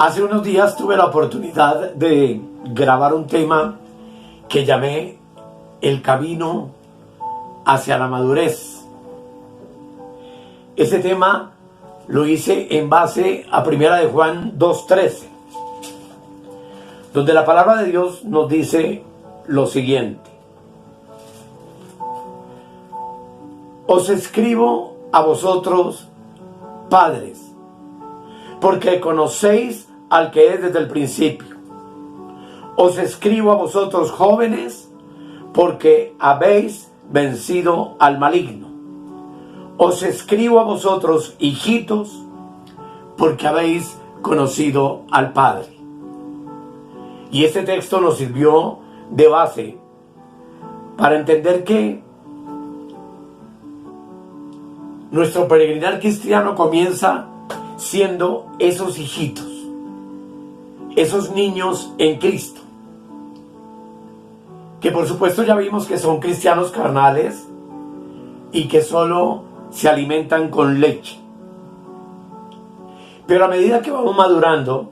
Hace unos días tuve la oportunidad de grabar un tema que llamé El camino hacia la madurez. Ese tema lo hice en base a 1 de Juan 2:13, donde la palabra de Dios nos dice lo siguiente: os escribo a vosotros, padres, porque conocéis al que es desde el principio. Os escribo a vosotros, jóvenes, porque habéis vencido al maligno. Os escribo a vosotros, hijitos, porque habéis conocido al Padre. Y este texto nos sirvió de base para entender que nuestro peregrinar cristiano comienza siendo esos hijitos, esos niños en Cristo, que por supuesto ya vimos que son cristianos carnales y que solo se alimentan con leche. Pero a medida que vamos madurando,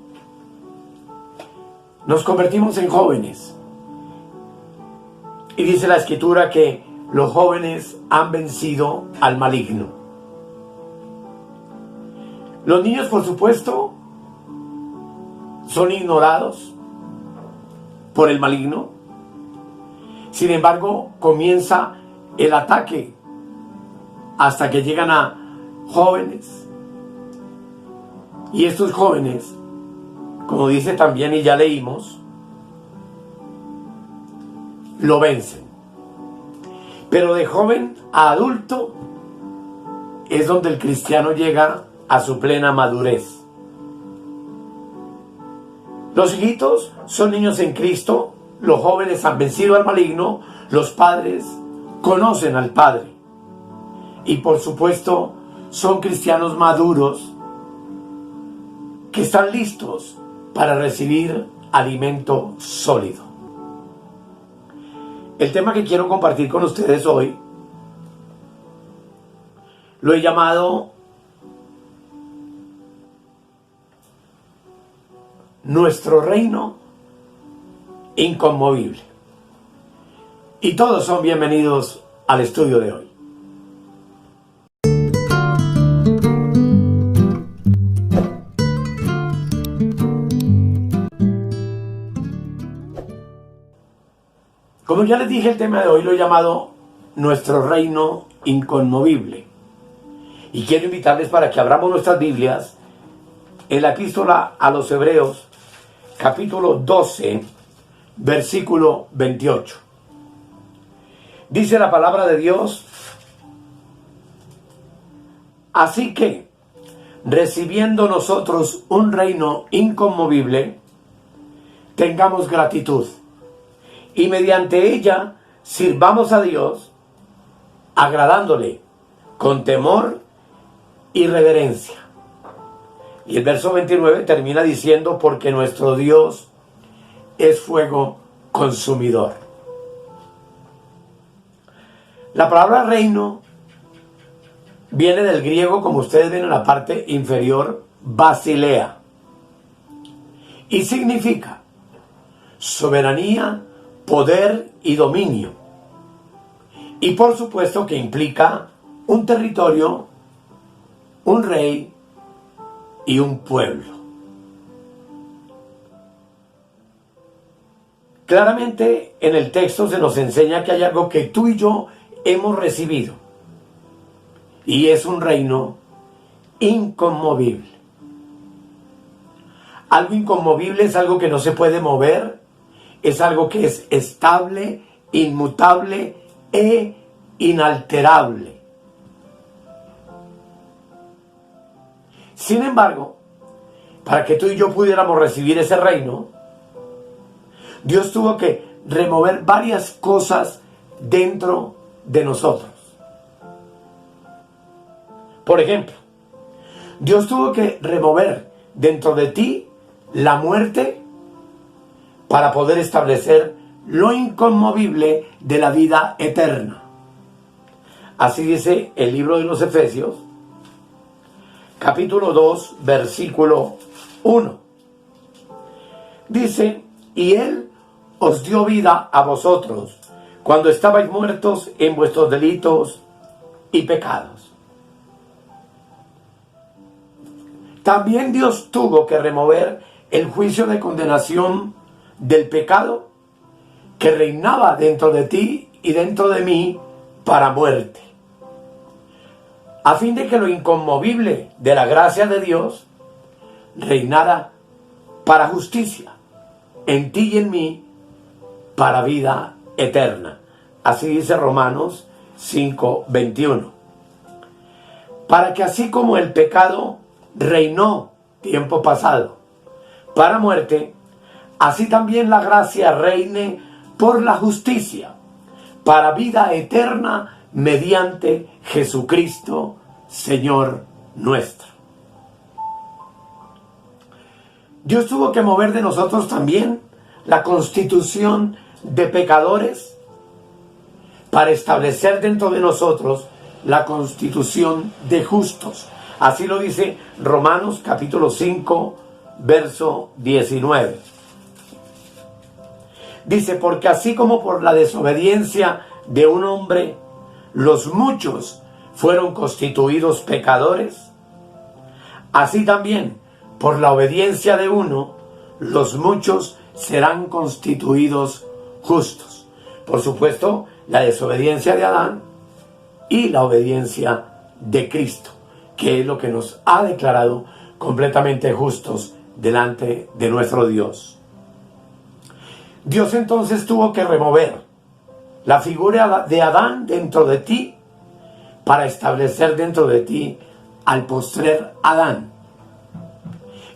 nos convertimos en jóvenes. Y dice la Escritura que los jóvenes han vencido al maligno. Los niños, por supuesto, son ignorados por el maligno. Sin embargo, comienza el ataque hasta que llegan a jóvenes. Y estos jóvenes, como dice también y ya leímos, lo vencen. Pero de joven a adulto es donde el cristiano llega a su plena madurez. Los hijitos son niños en Cristo, los jóvenes han vencido al maligno, los padres conocen al Padre y por supuesto son cristianos maduros que están listos para recibir alimento sólido. El tema que quiero compartir con ustedes hoy lo he llamado Nuestro reino inconmovible. Y todos son bienvenidos al estudio de hoy. Como ya les dije, el tema de hoy lo he llamado Nuestro reino inconmovible. Y quiero invitarles para que abramos nuestras Biblias en la epístola a los Hebreos, capítulo 12, versículo 28. Dice la palabra de Dios: así que, recibiendo nosotros un reino inconmovible, tengamos gratitud, y mediante ella sirvamos a Dios, agradándole con temor y reverencia. Y el verso 29 termina diciendo: porque nuestro Dios es fuego consumidor. La palabra reino viene del griego, como ustedes ven en la parte inferior, basilea, y significa soberanía, poder y dominio. Y por supuesto que implica un territorio, un rey y un pueblo. Claramente en el texto se nos enseña que hay algo que tú y yo hemos recibido, y es un reino inconmovible. Algo inconmovible es algo que no se puede mover, es algo que es estable, inmutable e inalterable. Sin embargo, para que tú y yo pudiéramos recibir ese reino, Dios tuvo que remover varias cosas dentro de nosotros. Por ejemplo, Dios tuvo que remover dentro de ti la muerte para poder establecer lo inconmovible de la vida eterna. Así dice el libro de los Efesios, capítulo 2, versículo 1. Dice, y Él os dio vida a vosotros cuando estabais muertos en vuestros delitos y pecados. También Dios tuvo que remover el juicio de condenación del pecado que reinaba dentro de ti y dentro de mí para muerte, a fin de que lo inconmovible de la gracia de Dios reinara para justicia en ti y en mí para vida eterna. Así dice Romanos 5:21. Para que así como el pecado reinó tiempo pasado para muerte, así también la gracia reine por la justicia para vida eterna mediante Jesucristo, Señor nuestro. Dios tuvo que mover de nosotros también la constitución de pecadores para establecer dentro de nosotros la constitución de justos. Así lo dice Romanos capítulo 5, verso 19. Dice, porque así como por la desobediencia de un hombre los muchos fueron constituidos pecadores, así también por la obediencia de uno los muchos serán constituidos justos. Por supuesto, la desobediencia de Adán y la obediencia de Cristo, que es lo que nos ha declarado completamente justos delante de nuestro Dios. Dios entonces tuvo que remover la figura de Adán dentro de ti para establecer dentro de ti al postrer Adán.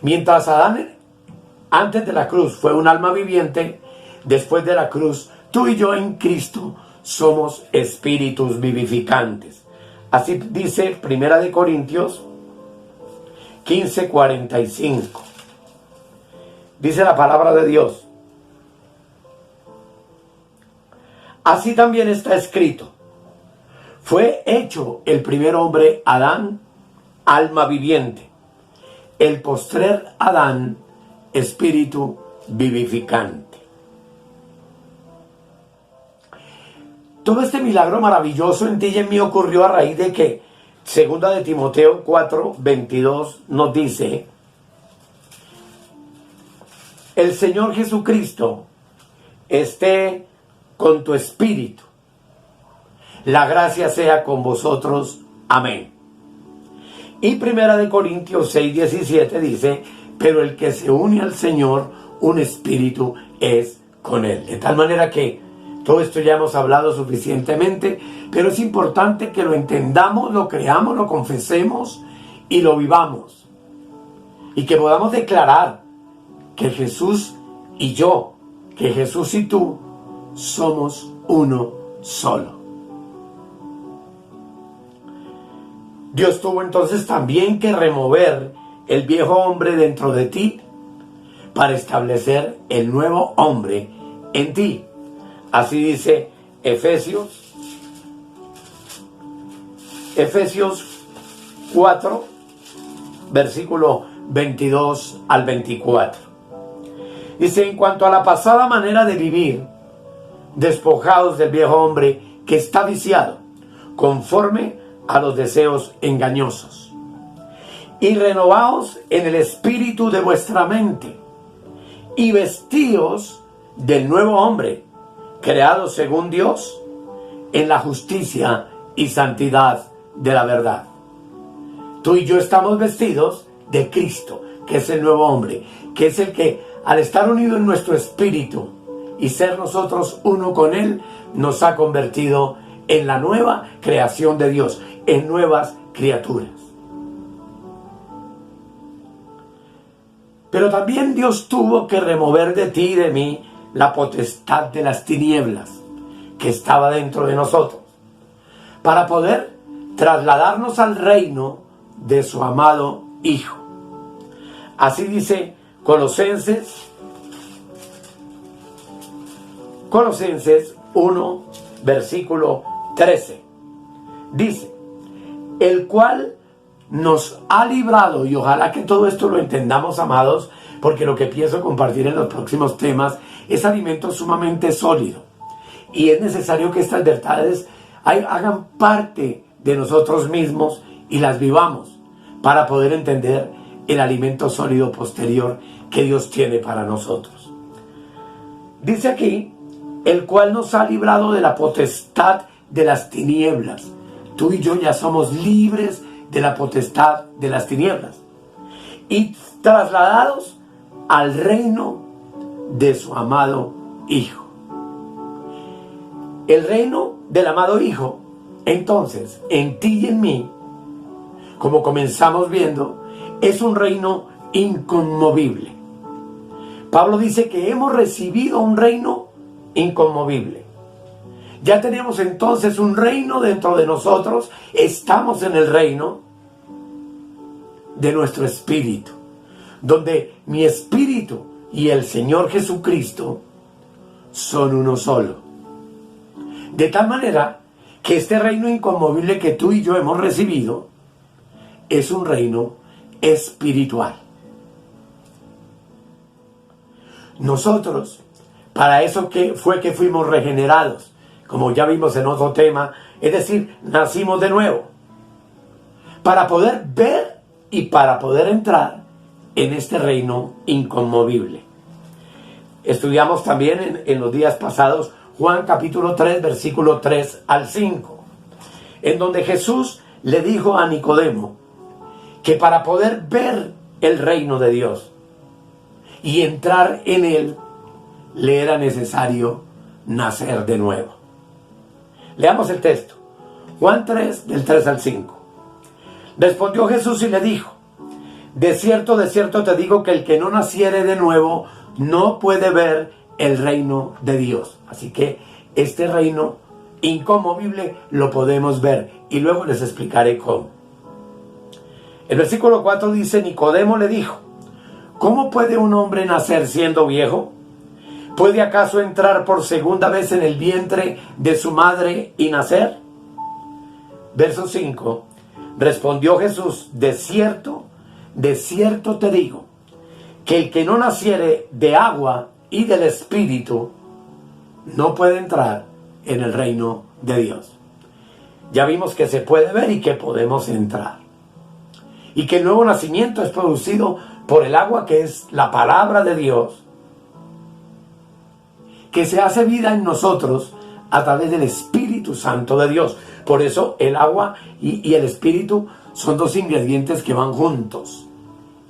Mientras Adán antes de la cruz fue un alma viviente, después de la cruz tú y yo en Cristo somos espíritus vivificantes. Así dice 1 Corintios 15:45. Dice la palabra de Dios. Así también está escrito, fue hecho el primer hombre Adán, alma viviente, el postrer Adán, espíritu vivificante. Todo este milagro maravilloso en ti y en mí ocurrió a raíz de que, segunda de Timoteo 4:22 nos dice, el Señor Jesucristo esté con tu espíritu. La gracia sea con vosotros. Amén. Y 1 Corintios 6:17 dice, pero el que se une al Señor, un espíritu es con él. De tal manera que todo esto ya hemos hablado suficientemente, pero es importante que lo entendamos, lo creamos, lo confesemos y lo vivamos. Y que podamos declarar que Jesús y yo, que Jesús y tú, somos uno solo. Dios tuvo entonces también que remover el viejo hombre dentro de ti para establecer el nuevo hombre en ti. Así dice Efesios 4, versículo 22 al 24. Dice, en cuanto a la pasada manera de vivir, despojados del viejo hombre que está viciado, conforme a los deseos engañosos, y renovaos en el espíritu de vuestra mente, y vestíos del nuevo hombre, creado según Dios, en la justicia y santidad de la verdad. Tú y yo estamos vestidos de Cristo, que es el nuevo hombre, que es el que, al estar unido en nuestro espíritu y ser nosotros uno con Él, nos ha convertido en la nueva creación de Dios, en nuevas criaturas. Pero también Dios tuvo que remover de ti y de mí la potestad de las tinieblas que estaba dentro de nosotros, para poder trasladarnos al reino de su amado Hijo. Así dice Colosenses 1, versículo 13. Dice, el cual nos ha librado, y ojalá que todo esto lo entendamos, amados, porque lo que pienso compartir en los próximos temas es alimento sumamente sólido. Y es necesario que estas verdades hagan parte de nosotros mismos y las vivamos para poder entender el alimento sólido posterior que Dios tiene para nosotros. Dice aquí, el cual nos ha librado de la potestad de las tinieblas. Tú y yo ya somos libres de la potestad de las tinieblas y trasladados al reino de su amado Hijo. El reino del amado Hijo, entonces, en ti y en mí, como comenzamos viendo, es un reino inconmovible. Pablo dice que hemos recibido un reino inconmovible. Ya tenemos entonces un reino dentro de nosotros, estamos en el reino de nuestro espíritu, donde mi espíritu y el Señor Jesucristo son uno solo. De tal manera que este reino inconmovible que tú y yo hemos recibido es un reino espiritual. Nosotros, para eso que fuimos regenerados, como ya vimos en otro tema, es decir, nacimos de nuevo, para poder ver y para poder entrar en este reino inconmovible. Estudiamos también en los días pasados Juan capítulo 3, versículo 3 al 5, en donde Jesús le dijo a Nicodemo que para poder ver el reino de Dios y entrar en él, le era necesario nacer de nuevo. Leamos el texto. Juan 3, del 3 al 5. Respondió Jesús y le dijo: de cierto te digo que el que no naciere de nuevo no puede ver el reino de Dios. Así que este reino inconmovible lo podemos ver y luego les explicaré cómo. El versículo 4 dice: Nicodemo le dijo: ¿cómo puede un hombre nacer siendo viejo? ¿Puede acaso entrar por segunda vez en el vientre de su madre y nacer? Verso 5. Respondió Jesús: de cierto te digo, que el que no naciere de agua y del Espíritu no puede entrar en el reino de Dios. Ya vimos que se puede ver y que podemos entrar. Y que el nuevo nacimiento es producido por el agua, que es la palabra de Dios, que se hace vida en nosotros a través del Espíritu Santo de Dios. Por eso el agua y el Espíritu son dos ingredientes que van juntos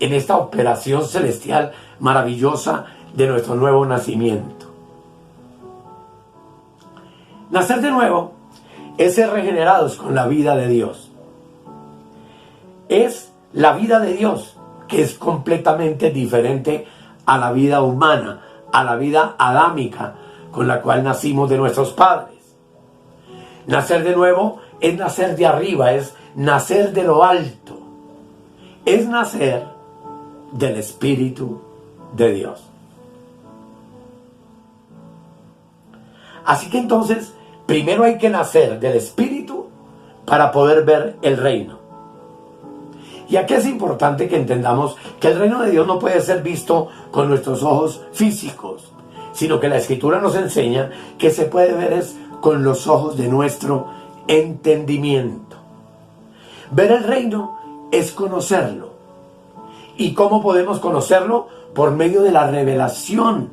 en esta operación celestial maravillosa de nuestro nuevo nacimiento. Nacer de nuevo es ser regenerados con la vida de Dios. Es la vida de Dios, que es completamente diferente a la vida humana, a la vida adámica con la cual nacimos de nuestros padres. Nacer de nuevo es nacer de arriba, es nacer de lo alto, es nacer del Espíritu de Dios. Así que entonces, primero hay que nacer del Espíritu para poder ver el reino. Y aquí es importante que entendamos que el reino de Dios no puede ser visto con nuestros ojos físicos, sino que la Escritura nos enseña que se puede ver es con los ojos de nuestro entendimiento. Ver el reino es conocerlo. ¿Y cómo podemos conocerlo? Por medio de la revelación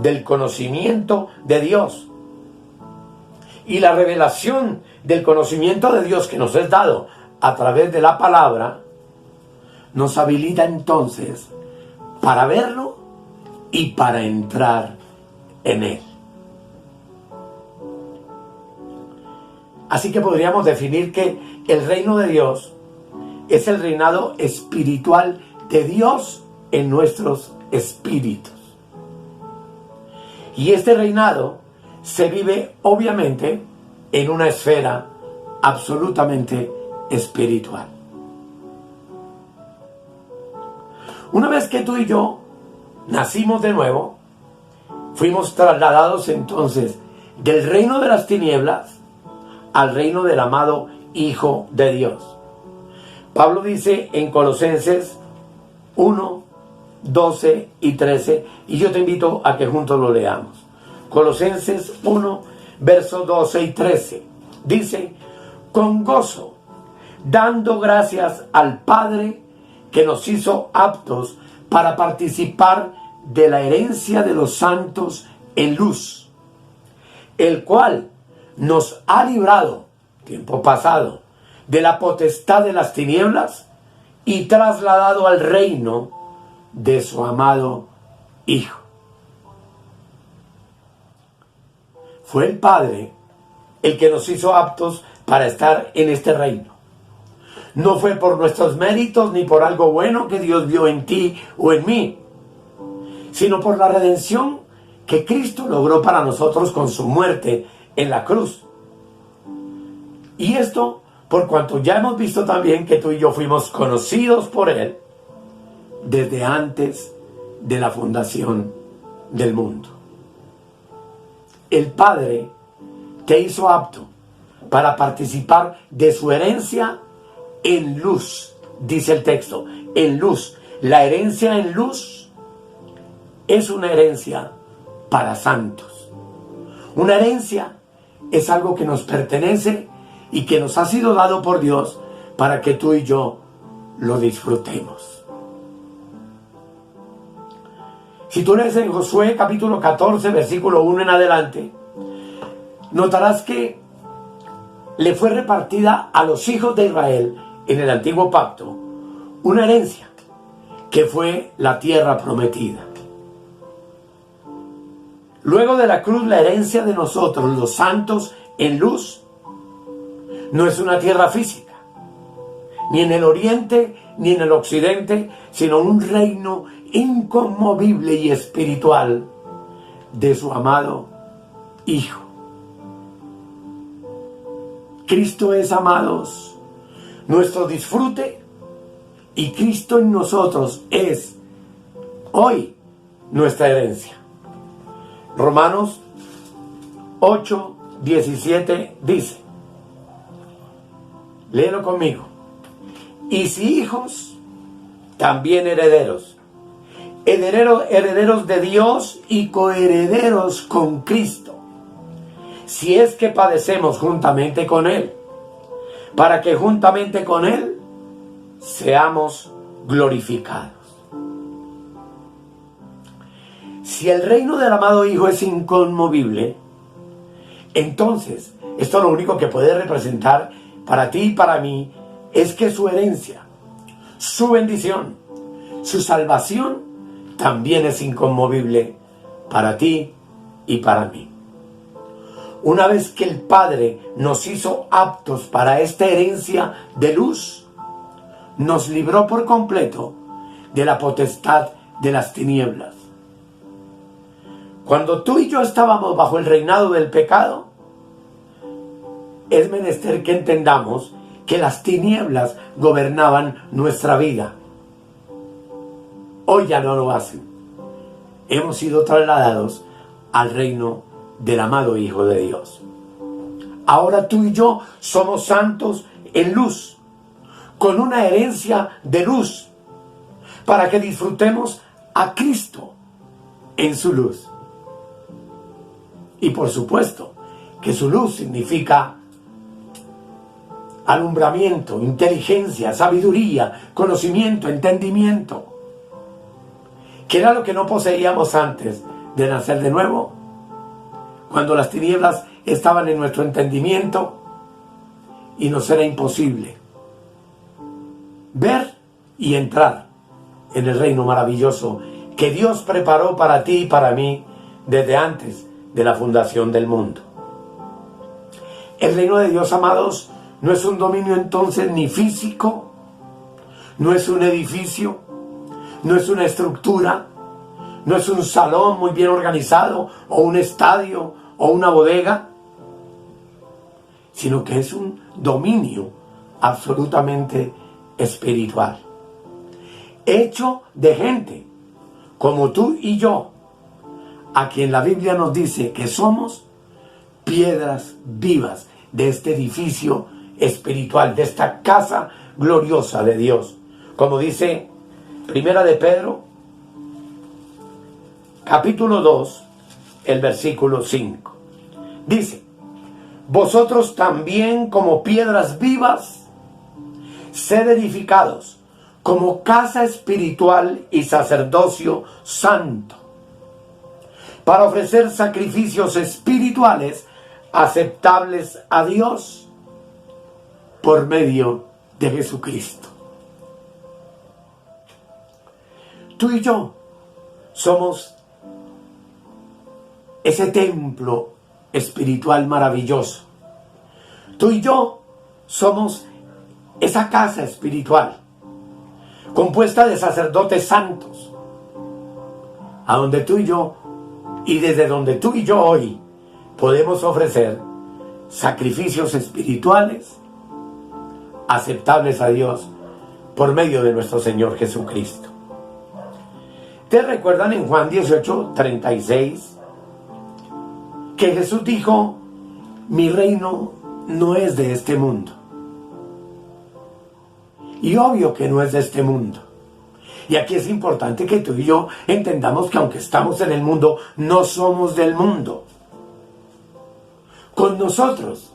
del conocimiento de Dios. Y la revelación del conocimiento de Dios que nos es dado a través de la palabra nos habilita entonces para verlo y para entrar en él. Así que podríamos definir que el reino de Dios es el reinado espiritual de Dios en nuestros espíritus. Y este reinado se vive obviamente en una esfera absolutamente espiritual. Una vez que tú y yo nacimos de nuevo, fuimos trasladados entonces del reino de las tinieblas al reino del amado Hijo de Dios. Pablo dice en Colosenses 1, 12 y 13, y yo te invito a que juntos lo leamos. Colosenses 1, versos 12 y 13. Dice: con gozo, dando gracias al Padre que nos hizo aptos para participar de la herencia de los santos en luz, el cual nos ha librado, tiempo pasado, de la potestad de las tinieblas y trasladado al reino de su amado Hijo. Fue el Padre el que nos hizo aptos para estar en este reino. No fue por nuestros méritos ni por algo bueno que Dios vio en ti o en mí, sino por la redención que Cristo logró para nosotros con su muerte en la cruz. Y esto por cuanto ya hemos visto también que tú y yo fuimos conocidos por Él desde antes de la fundación del mundo. El Padre te hizo apto para participar de su herencia en luz, dice el texto, en luz. La herencia en luz es una herencia para santos. Una herencia es algo que nos pertenece y que nos ha sido dado por Dios para que tú y yo lo disfrutemos. Si tú lees en Josué capítulo 14, versículo 1 en adelante, notarás que le fue repartida a los hijos de Israel en el antiguo pacto una herencia que fue la tierra prometida. Luego de la cruz, la herencia de nosotros, los santos en luz, no es una tierra física, ni en el oriente ni en el occidente, sino un reino inconmovible y espiritual de su amado Hijo. Cristo es, amados, nuestro disfrute, y Cristo en nosotros es hoy nuestra herencia. Romanos 8, 17 dice, léelo conmigo: y si hijos, también herederos, herederos de Dios y coherederos con Cristo, si es que padecemos juntamente con Él, para que juntamente con Él seamos glorificados. Si el reino del amado Hijo es inconmovible, entonces esto lo único que puede representar para ti y para mí es que su herencia, su bendición, su salvación también es inconmovible para ti y para mí. Una vez que el Padre nos hizo aptos para esta herencia de luz, nos libró por completo de la potestad de las tinieblas. Cuando tú y yo estábamos bajo el reinado del pecado, es menester que entendamos que las tinieblas gobernaban nuestra vida. Hoy ya no lo hacen. Hemos sido trasladados al reino del amado Hijo de Dios. Ahora tú y yo somos santos en luz, con una herencia de luz, para que disfrutemos a Cristo en su luz. Y por supuesto que su luz significa alumbramiento, inteligencia, sabiduría, conocimiento, entendimiento, que era lo que no poseíamos antes de nacer de nuevo, cuando las tinieblas estaban en nuestro entendimiento y nos era imposible ver y entrar en el reino maravilloso que Dios preparó para ti y para mí desde antes de la fundación del mundo. El reino de Dios, amados, no es un dominio entonces ni físico, no es un edificio, no es una estructura, no es un salón muy bien organizado o un estadio o una bodega, sino que es un dominio absolutamente espiritual, hecho de gente como tú y yo, a quien la Biblia nos dice que somos piedras vivas de este edificio espiritual, de esta casa gloriosa de Dios. Como dice Primera de Pedro, capítulo 2, el versículo 5. Dice: vosotros también, como piedras vivas, sed edificados como casa espiritual y sacerdocio santo, para ofrecer sacrificios espirituales aceptables a Dios por medio de Jesucristo. Tú y yo somos ese templo espiritual maravilloso. Tú y yo somos esa casa espiritual compuesta de sacerdotes santos, a donde tú y yo, y desde donde tú y yo hoy podemos ofrecer sacrificios espirituales aceptables a Dios por medio de nuestro Señor Jesucristo. ¿Te recuerdan en Juan 18:36 que Jesús dijo: mi reino no es de este mundo? Y obvio que no es de este mundo. Y aquí es importante que tú y yo entendamos que aunque estamos en el mundo, no somos del mundo. Con nosotros,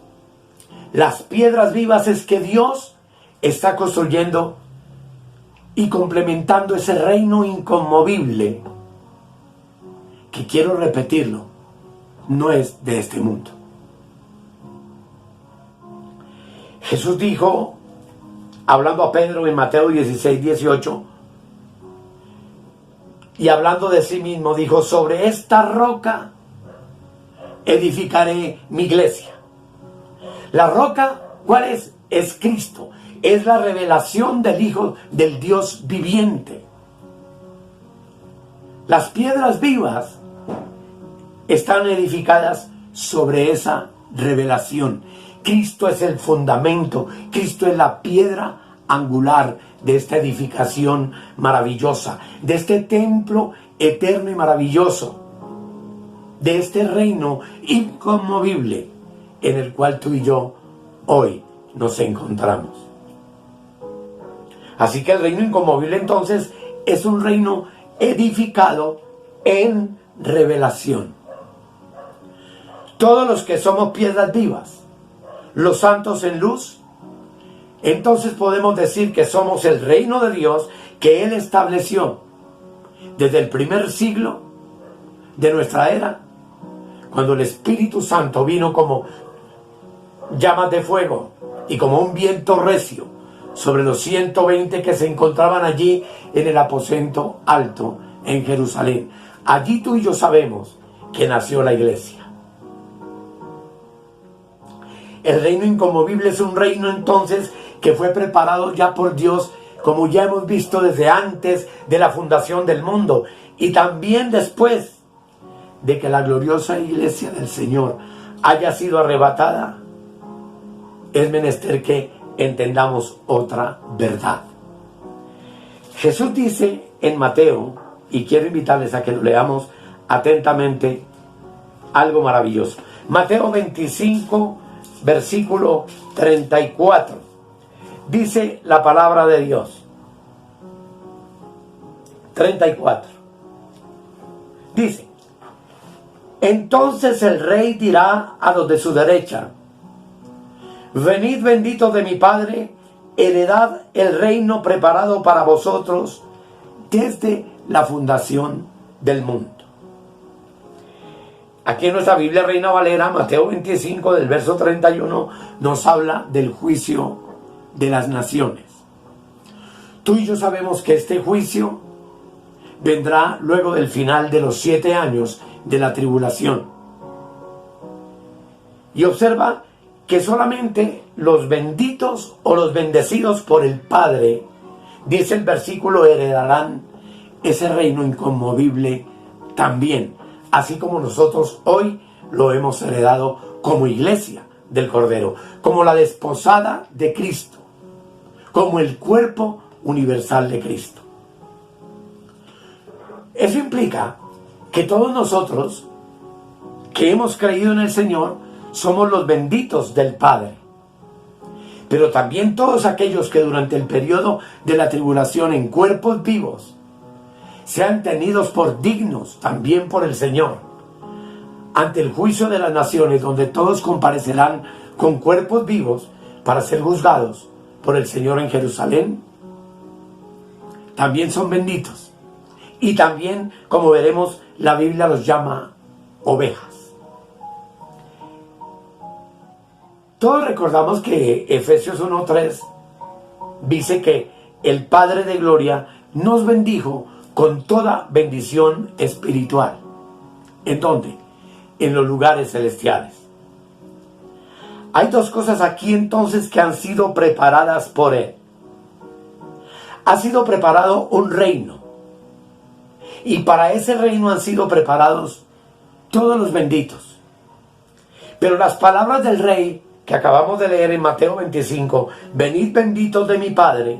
las piedras vivas es que Dios está construyendo y complementando ese reino inconmovible, que, quiero repetirlo, no es de este mundo. Jesús dijo, hablando a Pedro en Mateo 16:18, y hablando de sí mismo, dijo: sobre esta roca edificaré mi iglesia. La roca, ¿cuál es? Es Cristo. Es la revelación del Hijo del Dios viviente. Las piedras vivas están edificadas sobre esa revelación. Cristo es el fundamento, Cristo es la piedra angular de esta edificación maravillosa, de este templo eterno y maravilloso, de este reino inconmovible en el cual tú y yo hoy nos encontramos. Así que el reino inconmovible entonces es un reino edificado en revelación. Todos los que somos piedras vivas, los santos en luz, entonces podemos decir que somos el reino de Dios que Él estableció desde el primer siglo de nuestra era, cuando el Espíritu Santo vino como llamas de fuego y como un viento recio sobre los 120 que se encontraban allí en el aposento alto en Jerusalén. Allí tú y yo sabemos que nació la iglesia. El reino inconmovible es un reino entonces que fue preparado ya por Dios, como ya hemos visto desde antes de la fundación del mundo, y también después de que la gloriosa iglesia del Señor haya sido arrebatada. Es menester que entendamos otra verdad. Jesús dice en Mateo, y quiero invitarles a que lo leamos atentamente, algo maravilloso. Mateo 25, versículo 34. Dice la palabra de Dios. 34. Dice: entonces el rey dirá a los de su derecha: venid benditos de mi Padre, heredad el reino preparado para vosotros desde la fundación del mundo. Aquí en nuestra Biblia Reina Valera, Mateo 25, del verso 31, nos habla del juicio de las naciones. Tú y yo sabemos que este juicio vendrá luego del final de los 7 años de la tribulación. Y observa que solamente los benditos o los bendecidos por el Padre, dice el versículo, heredarán ese reino inconmovible también, así como nosotros hoy lo hemos heredado como iglesia del Cordero, como la desposada de Cristo, como el cuerpo universal de Cristo. Eso implica que todos nosotros que hemos creído en el Señor somos los benditos del Padre. pero también todos aquellos que durante el periodo de la tribulación en cuerpos vivos sean tenidos por dignos también por el Señor, ante el juicio de las naciones, donde todos comparecerán con cuerpos vivos para ser juzgados por el Señor en Jerusalén, también son benditos. Y también, como veremos, la Biblia los llama ovejas. Todos recordamos que Efesios 1:3 dice que el Padre de Gloria nos bendijo con toda bendición espiritual. ¿En dónde? En los lugares celestiales. Hay dos cosas aquí entonces que han sido preparadas por Él. Ha sido preparado un reino. Y para ese reino han sido preparados todos los benditos. Pero las palabras del rey que acabamos de leer en Mateo 25, venid benditos de mi Padre,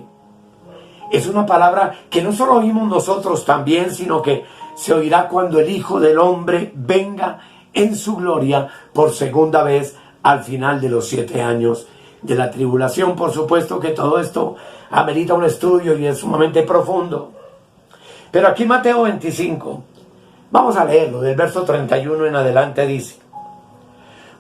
es una palabra que no solo oímos nosotros también, sino que se oirá cuando el Hijo del Hombre venga en su gloria por segunda vez al final de los 7 años de la tribulación. Por supuesto que todo esto amerita un estudio y es sumamente profundo. Pero aquí Mateo 25, vamos a leerlo, del verso 31 en adelante dice: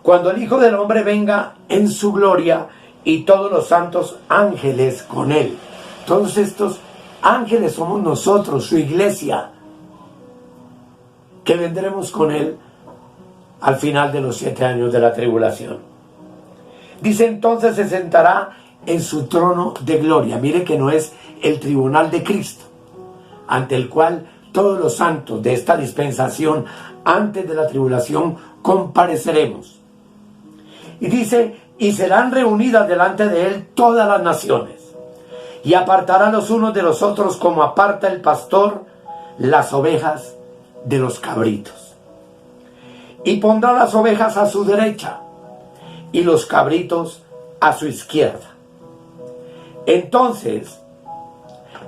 cuando el Hijo del Hombre venga en su gloria y todos los santos ángeles con él. Todos estos ángeles somos nosotros, su iglesia, que vendremos con él al final de los 7 años de la tribulación. Dice, entonces se sentará en su trono de gloria. Mire que no es el tribunal de Cristo, ante el cual todos los santos de esta dispensación antes de la tribulación compareceremos. Y dice, y serán reunidas delante de él todas las naciones, y apartará los unos de los otros como aparta el pastor las ovejas de los cabritos. Y pondrá las ovejas a su derecha y los cabritos a su izquierda. Entonces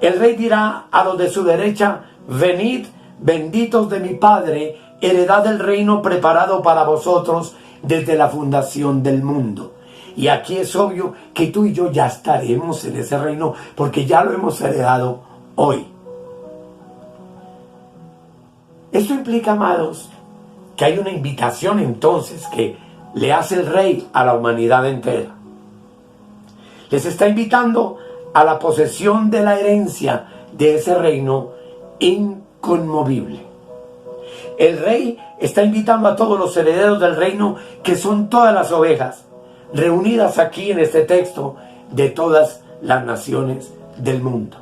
el rey dirá a los de su derecha, venid, benditos de mi Padre, heredad del reino preparado para vosotros desde la fundación del mundo. Y aquí es obvio que tú y yo ya estaremos en ese reino, porque ya lo hemos heredado hoy. Esto implica, amados, que hay una invitación entonces que le hace el rey a la humanidad entera. Les está invitando a la posesión de la herencia de ese reino inconmovible. El rey está invitando a todos los herederos del reino, que son todas las ovejas, reunidas aquí en este texto, de todas las naciones del mundo.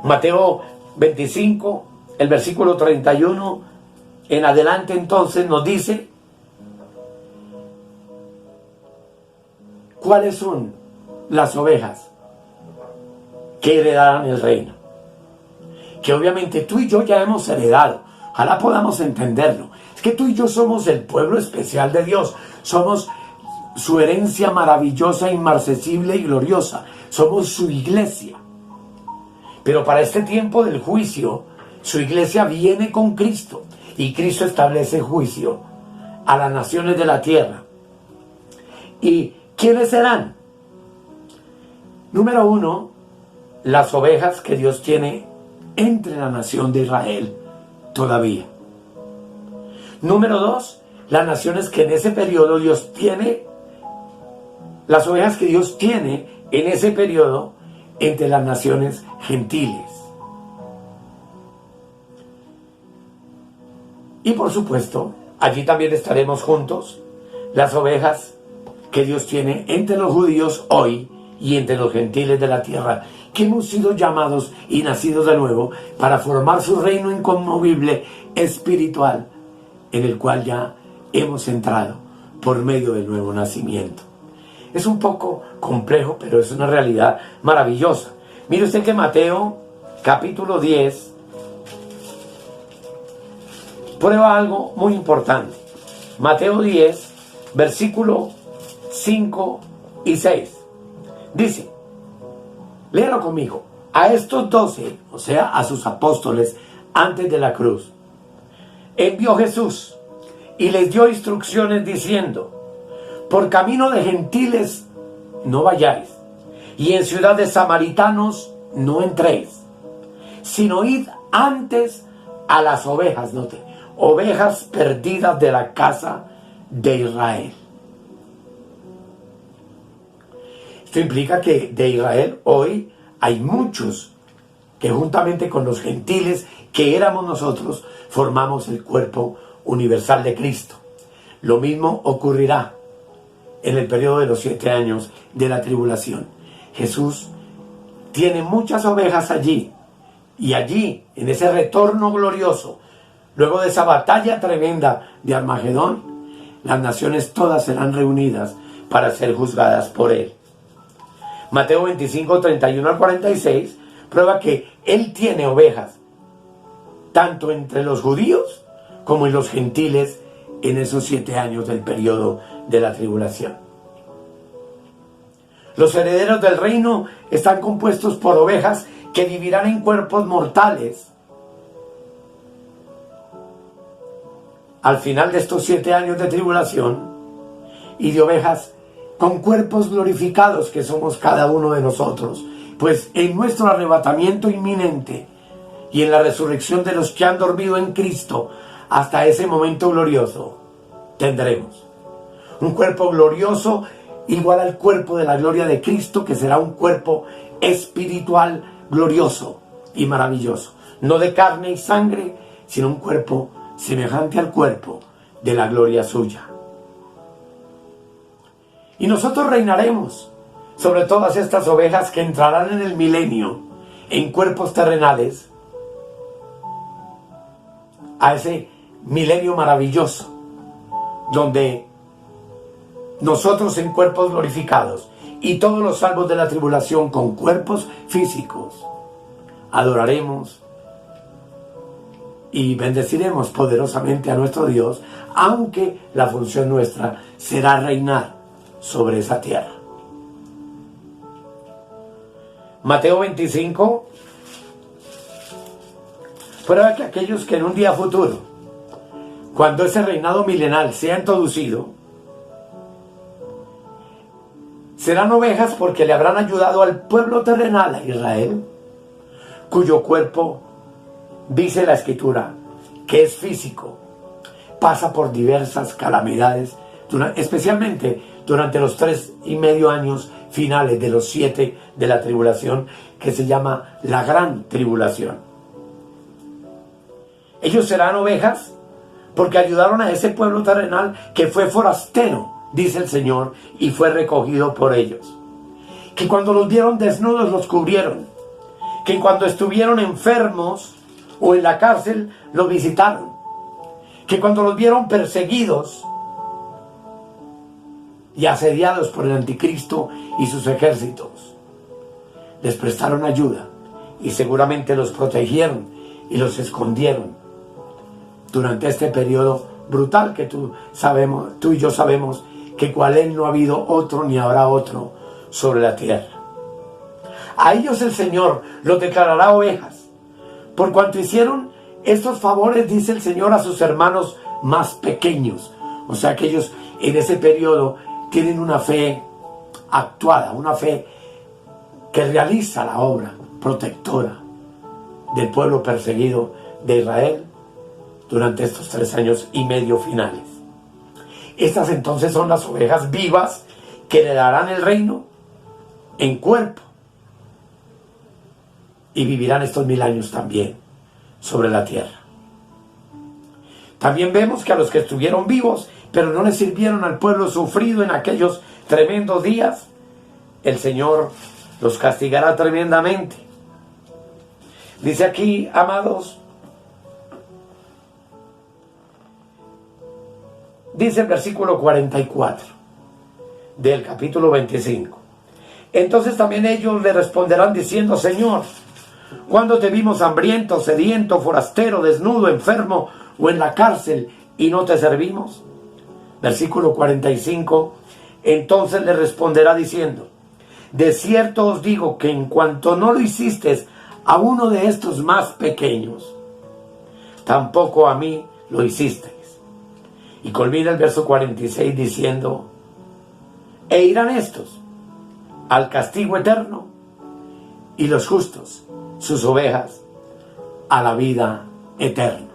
Mateo 25, el versículo 31 en adelante entonces nos dice cuáles son las ovejas que heredarán el reino, que obviamente tú y yo ya hemos heredado. Ojalá podamos entenderlo. Es que tú y yo somos el pueblo especial de Dios, somos su herencia maravillosa, inmarcesible y gloriosa, somos su iglesia. Pero para este tiempo del juicio, su iglesia viene con Cristo, y Cristo establece juicio a las naciones de la tierra. ¿Y quiénes serán? Número 1, las ovejas que Dios tiene entre la nación de Israel todavía. Número 2, las naciones que en ese periodo Dios tiene, las ovejas que Dios tiene en ese periodo entre las naciones gentiles. Y por supuesto, allí también estaremos juntos, las ovejas que Dios tiene entre los judíos hoy y entre los gentiles de la tierra, que hemos sido llamados y nacidos de nuevo para formar su reino inconmovible espiritual, en el cual ya hemos entrado por medio del nuevo nacimiento. Es un poco complejo, pero es una realidad maravillosa. Mire usted que Mateo capítulo 10 prueba algo muy importante. Mateo 10, versículo 5 y 6. Dice, léalo conmigo, a estos 12, o sea, a sus apóstoles antes de la cruz, envió Jesús y les dio instrucciones diciendo, por camino de gentiles no vayáis, y en ciudad de samaritanos no entréis, sino id antes a las ovejas, note, ovejas perdidas de la casa de Israel. Esto implica que de Israel hoy hay muchos que juntamente con los gentiles que éramos nosotros, formamos el cuerpo universal de Cristo. Lo mismo ocurrirá en el periodo de los 7 años de la tribulación. Jesús tiene muchas ovejas allí, y allí, en ese retorno glorioso, luego de esa batalla tremenda de Armagedón, las naciones todas serán reunidas para ser juzgadas por Él. Mateo 25, 31 al 46, prueba que Él tiene ovejas, tanto entre los judíos como en los gentiles, en esos 7 años del periodo de la tribulación. Los herederos del reino están compuestos por ovejas que vivirán en cuerpos mortales. Al final de estos 7 años de tribulación, y de ovejas con cuerpos glorificados que somos cada uno de nosotros, pues en nuestro arrebatamiento inminente y en la resurrección de los que han dormido en Cristo, hasta ese momento glorioso, tendremos un cuerpo glorioso igual al cuerpo de la gloria de Cristo, que será un cuerpo espiritual glorioso y maravilloso, no de carne y sangre, sino un cuerpo semejante al cuerpo de la gloria suya. Y nosotros reinaremos sobre todas estas ovejas que entrarán en el milenio en cuerpos terrenales, a ese milenio maravilloso, donde nosotros en cuerpos glorificados y todos los salvos de la tribulación con cuerpos físicos adoraremos y bendeciremos poderosamente a nuestro Dios, aunque la función nuestra será reinar sobre esa tierra. Mateo 25 prueba que aquellos que en un día futuro, cuando ese reinado milenal sea introducido, serán ovejas porque le habrán ayudado al pueblo terrenal, a Israel, cuyo cuerpo, dice la Escritura, que es físico, pasa por diversas calamidades, especialmente durante los 3,5 años finales de los 7 de la tribulación, que se llama la gran tribulación. Ellos serán ovejas porque ayudaron a ese pueblo terrenal que fue forastero, dice el Señor, y fue recogido por ellos. Que cuando los vieron desnudos los cubrieron. Que cuando estuvieron enfermos o en la cárcel los visitaron. Que cuando los vieron perseguidos y asediados por el anticristo y sus ejércitos, les prestaron ayuda y seguramente los protegieron y los escondieron durante este periodo brutal que tú y yo sabemos que cual él no ha habido otro ni habrá otro sobre la tierra. A ellos el Señor los declarará ovejas, por cuanto hicieron estos favores, dice el Señor, a sus hermanos más pequeños. O sea que ellos en ese periodo tienen una fe actuada, una fe que realiza la obra protectora del pueblo perseguido de Israel durante estos 3,5 años finales. Estas entonces son las ovejas vivas que le darán el reino en cuerpo y vivirán estos 1000 años también sobre la tierra. También vemos que a los que estuvieron vivos pero no le sirvieron al pueblo sufrido en aquellos tremendos días, el Señor los castigará tremendamente. Dice aquí, amados, dice el versículo 44 del capítulo 25. Entonces también ellos le responderán diciendo: Señor, ¿cuándo te vimos hambriento, sediento, forastero, desnudo, enfermo o en la cárcel y no te servimos? Versículo 45. Entonces le responderá diciendo: de cierto os digo que en cuanto no lo hicisteis a uno de estos más pequeños, tampoco a mí lo hicisteis. Y culmina el verso 46 diciendo: E irán estos al castigo eterno, y los justos, sus ovejas, a la vida eterna.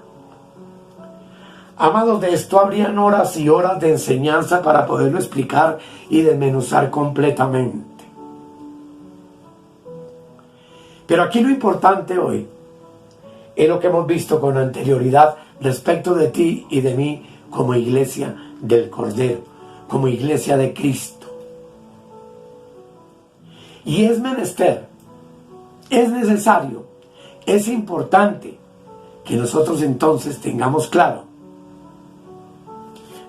Amados, de esto habrían horas y horas de enseñanza para poderlo explicar y desmenuzar completamente. Pero aquí lo importante hoy es lo que hemos visto con anterioridad respecto de ti y de mí como iglesia del Cordero, como iglesia de Cristo. Y es menester, es necesario, es importante que nosotros entonces tengamos claro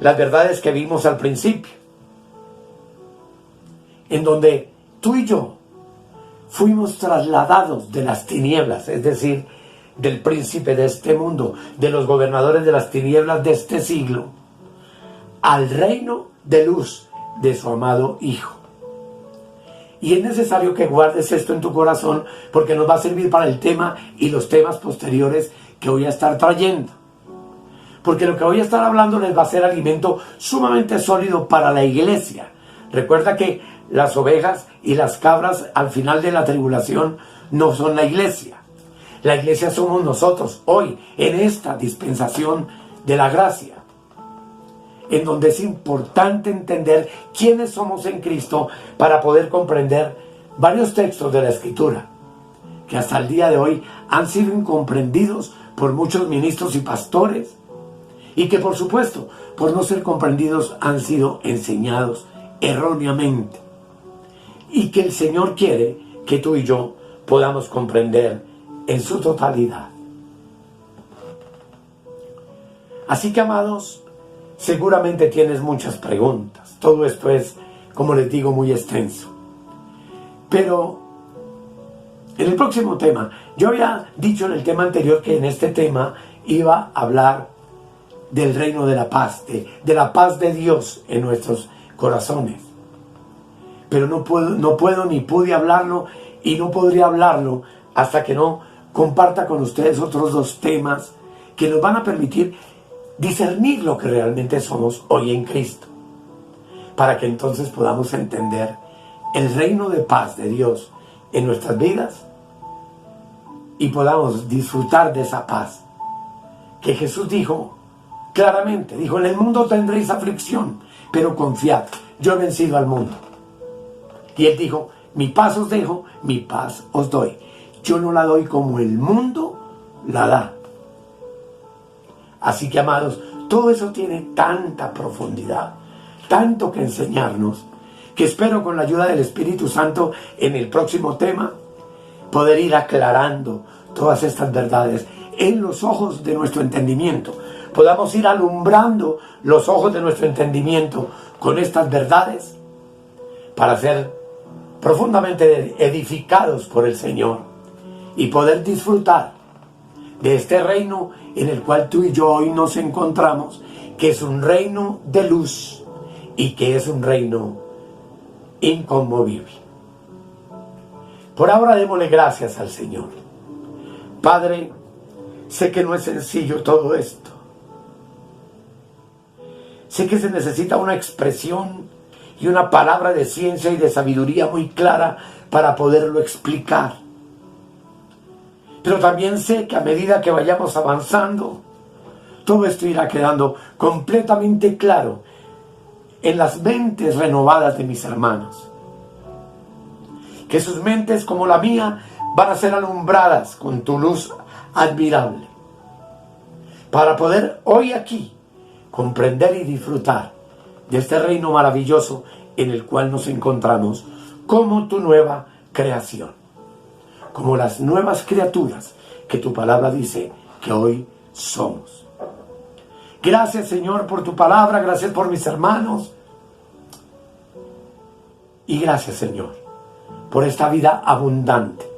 las verdades que vimos al principio, en donde tú y yo fuimos trasladados de las tinieblas, es decir, del príncipe de este mundo, de los gobernadores de las tinieblas de este siglo, al reino de luz de su amado Hijo. Y es necesario que guardes esto en tu corazón, porque nos va a servir para el tema y los temas posteriores que voy a estar trayendo. Porque lo que voy a estar hablando les va a ser alimento sumamente sólido para la iglesia. Recuerda que las ovejas y las cabras al final de la tribulación no son la iglesia. La iglesia somos nosotros hoy, en esta dispensación de la gracia, en donde es importante entender quiénes somos en Cristo para poder comprender varios textos de la Escritura que hasta el día de hoy han sido incomprendidos por muchos ministros y pastores, y que por supuesto, por no ser comprendidos, han sido enseñados erróneamente, y que el Señor quiere que tú y yo podamos comprender en su totalidad. Así que, amados, seguramente tienes muchas preguntas. Todo esto es, como les digo, muy extenso. Pero en el próximo tema, yo había dicho en el tema anterior que en este tema iba a hablar del reino de la paz, de la paz de Dios en nuestros corazones. Pero no puedo ni pude hablarlo, y no podría hablarlo hasta que no comparta con ustedes otros dos temas que nos van a permitir discernir lo que realmente somos hoy en Cristo, para que entonces podamos entender el reino de paz de Dios en nuestras vidas y podamos disfrutar de esa paz que Jesús dijo claramente. Dijo: en el mundo tendréis aflicción, pero confiad, yo he vencido al mundo. Y Él dijo: mi paz os dejo, mi paz os doy. Yo no la doy como el mundo la da. Así que, amados, todo eso tiene tanta profundidad, tanto que enseñarnos, que espero con la ayuda del Espíritu Santo en el próximo tema poder ir aclarando todas estas verdades en los ojos de nuestro entendimiento. Podamos ir alumbrando los ojos de nuestro entendimiento con estas verdades para ser profundamente edificados por el Señor y poder disfrutar de este reino en el cual tú y yo hoy nos encontramos, que es un reino de luz y que es un reino inconmovible. Por ahora démosle gracias al Señor. Padre, sé que no es sencillo todo esto. Sé que se necesita una expresión y una palabra de ciencia y de sabiduría muy clara para poderlo explicar. Pero también sé que a medida que vayamos avanzando, todo esto irá quedando completamente claro en las mentes renovadas de mis hermanos. Que sus mentes, como la mía, van a ser alumbradas con tu luz admirable, para poder hoy aquí comprender y disfrutar de este reino maravilloso en el cual nos encontramos como tu nueva creación, como las nuevas criaturas que tu palabra dice que hoy somos. Gracias, Señor, por tu palabra, gracias por mis hermanos, y gracias, Señor, por esta vida abundante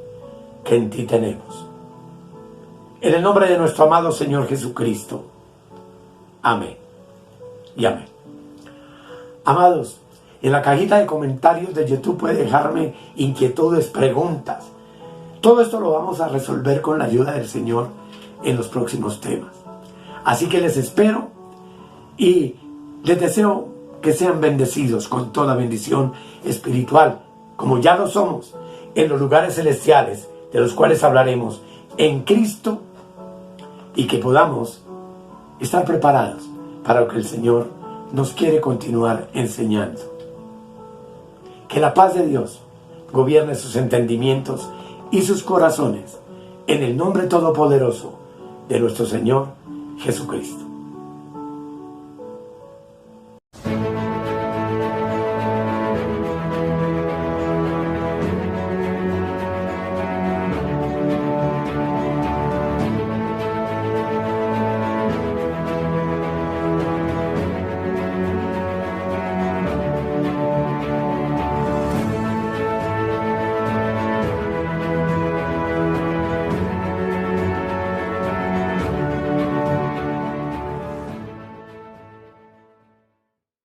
que en ti tenemos. En el nombre de nuestro amado Señor Jesucristo. Amén y amén. Amados, en la cajita de comentarios de YouTube puede dejarme inquietudes, preguntas. Todo esto lo vamos a resolver con la ayuda del Señor en los próximos temas. Así que les espero y les deseo que sean bendecidos con toda bendición espiritual, como ya lo somos, en los lugares celestiales, de los cuales hablaremos en Cristo, y que podamos estar preparados para lo que el Señor nos quiere continuar enseñando. Que la paz de Dios gobierne sus entendimientos y sus corazones, en el nombre todopoderoso de nuestro Señor Jesucristo.